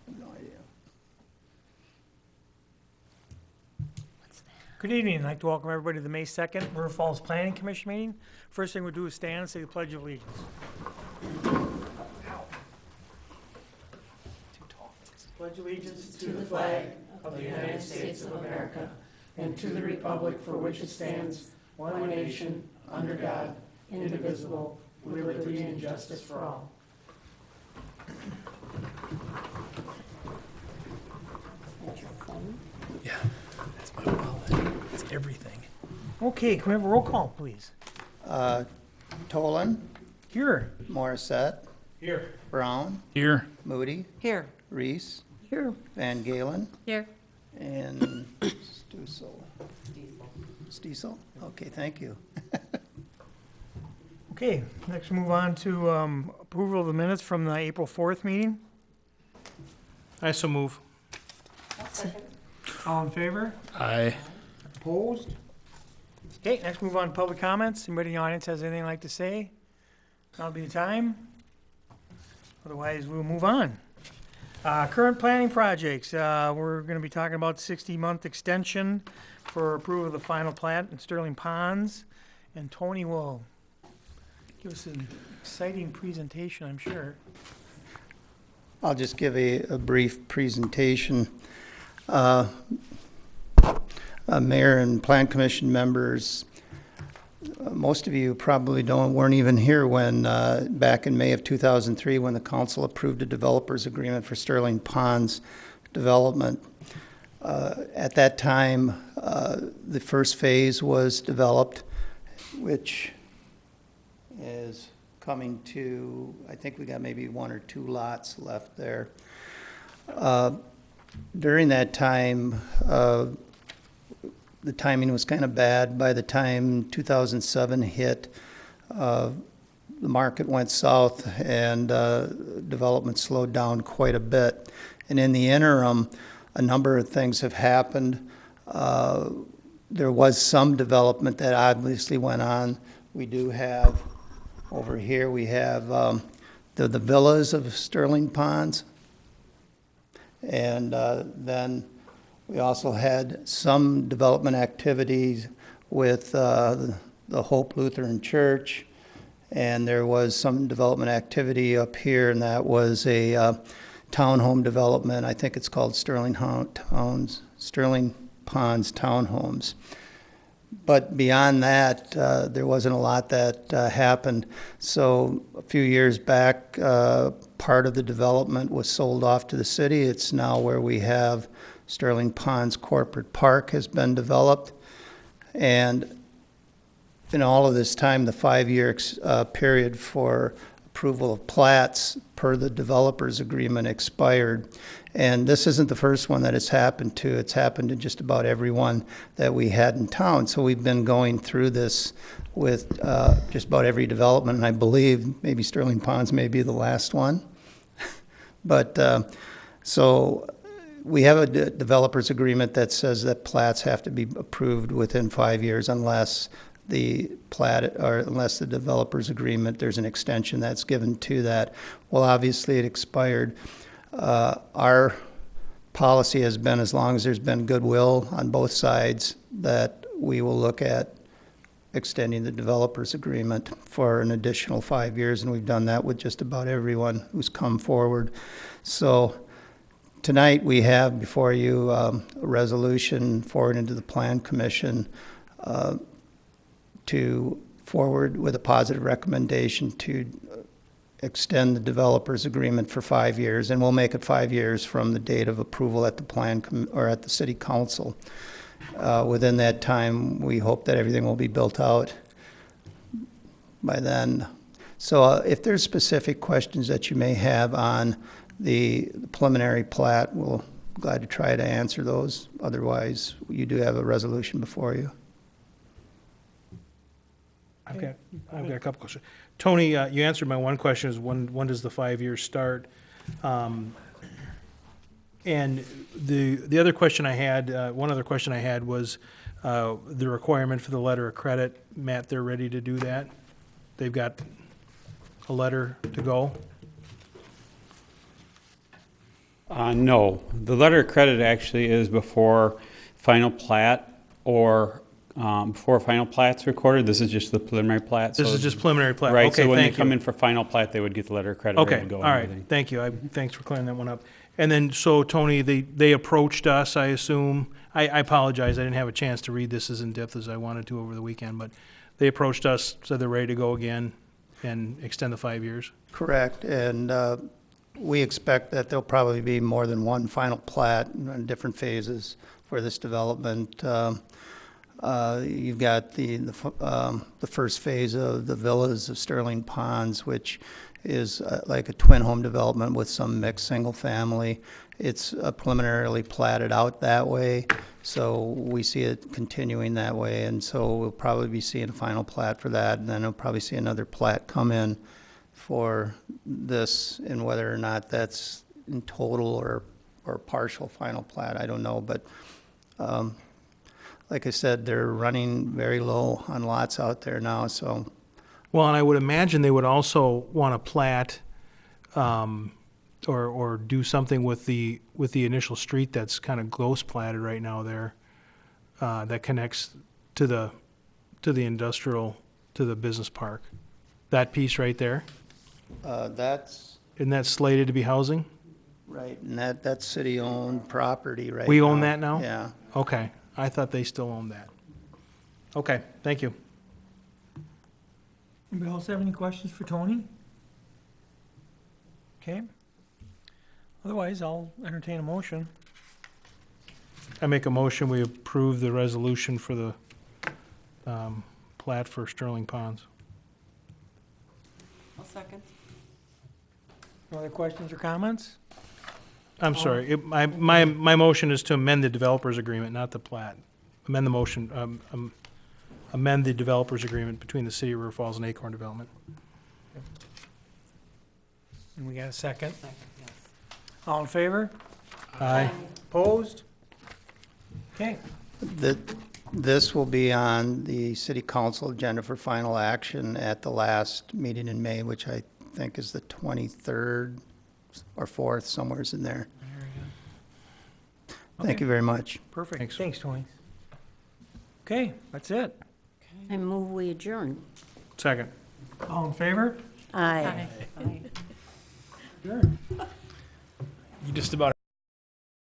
No idea. Good evening. I'd like to welcome everybody to the May 2nd River Falls Planning Commission meeting. First thing we'll do is stand and say the Pledge of Allegiance. Pledge allegiance to the flag of the United States of America and to the republic for which it stands, one nation, under God, indivisible, with liberty and justice for all. Yeah, that's my wallet. It's everything. Okay, can we have a roll call, please? Tolan, Here. Morissette, Here. Brown, Here. Moody, Here. Reese, Here. Van Galen, Here. and Stiesel. Okay, thank you. Okay, next we'll move on to approval of the minutes from the April 4th meeting. I so move. All in favor? Aye. Opposed? Okay, next move on to public comments. Anybody in the audience has anything they'd like to say? Now'll be the time. Otherwise, we'll move on. Current planning projects. We're going to be talking about 60-month extension for approval of the final plat in Sterling Ponds. And Tony will give us an exciting presentation, I'm sure. I'll just give a brief presentation. Mayor and Plan Commission members, most of you probably weren't even here when, back in May of 2003, when the council approved a developer's agreement for Sterling Ponds development. At that time, the first phase was developed, which is coming to, I think we got maybe 1 or 2 lots left there. During that time, the timing was kind of bad. By the time 2007 hit, the market went south and development slowed down quite a bit. And in the interim, a number of things have happened. There was some development that obviously went on. We do have, over here, we have the villas of Sterling Ponds. And then we also had some development activities with the Hope Lutheran Church, and there was some development activity up here, and that was a townhome development. I think it's called Sterling Ponds Townhomes. But beyond that, there wasn't a lot that happened. So a few years back, part of the development was sold off to the city. It's now where we have Sterling Ponds Corporate Park has been developed. And in all of this time, the 5-year period for approval of plats per the developer's agreement expired. And this isn't the first one that it's happened to. It's happened to just about every one that we had in town. So we've been going through this with just about every development, and I believe maybe Sterling Ponds may be the last one. But so we have a developer's agreement that says that plats have to be approved within 5 years unless the plat, or unless the developer's agreement, there's an extension that's given to that. Well, obviously it expired. Our policy has been, as long as there's been goodwill on both sides, that we will look at extending the developer's agreement for an additional 5 years, and we've done that with just about everyone who's come forward. So tonight we have before you a resolution forwarded to the Plan Commission to forward with a positive recommendation to extend the developer's agreement for 5 years, and we'll make it 5 years from the date of approval at the or at the City Council. Within that time, we hope that everything will be built out by then. So if there's specific questions that you may have on the preliminary plat, we'll be glad to try to answer those. Otherwise, you do have a resolution before you. I've got a couple questions. Tony, you answered my one question, is when does the 5 years start? And the other question I had, one other question I had was the requirement for the letter of credit. Matt, they're ready to do that? They've got a letter to go? No, the letter of credit actually is before final plat or before final plat's recorded. This is just the preliminary plat. This so- is just preliminary plat. Right, Okay, so when they thank come you. in for final plat, they would get the letter of credit Okay, ready to go all and right, everything. thank you. Thanks for clearing that one up. And then, so Tony, they approached us, I assume. I apologize, I didn't have a chance to read this as in-depth as I wanted to over the weekend, but they approached us, said they're ready to go again and extend the 5 years. Correct, and we expect that there'll probably be more than one final plat in different phases for this development. You've got the first phase of the villas of Sterling Ponds, which is like a twin home development with some mixed single-family. It's preliminarily platted out that way, so we see it continuing that way, and so we'll probably be seeing a final plat for that, and then we'll probably see another plat come in for this, and whether or not that's in total or partial final plat, I don't know, but like I said, they're running very low on lots out there now, so Well, and I would imagine they would also want to plat, or do something with the initial street that's kind of ghost platted right now there, that connects to the industrial, to the business park. That piece right there, that's isn't that slated to be housing? right, and that's city-owned property right now. We own that now? Yeah. Okay, I thought they still owned that. Okay, thank you. Anybody else have any questions for Tony? Okay. Otherwise, I'll entertain a motion. I make a motion, we approve the resolution for the plat for Sterling Ponds. I'll second. No other questions or comments? I'm sorry, my motion is to amend the developers agreement, not the plat. Amend the motion, amend the developers agreement between the City of River Falls and Acorn Development. And we got a second. Second, yes. All in favor? Aye. Opposed? Okay. This will be on the city council agenda for final action at the last meeting in May, which I think is the 23rd or 4th, somewhere's in there. Thank Okay. you very much. Perfect. Thanks. Thanks, Tony. Okay, that's it. I move we adjourn. Second. All in favor? Aye. Aye. Sure. You just about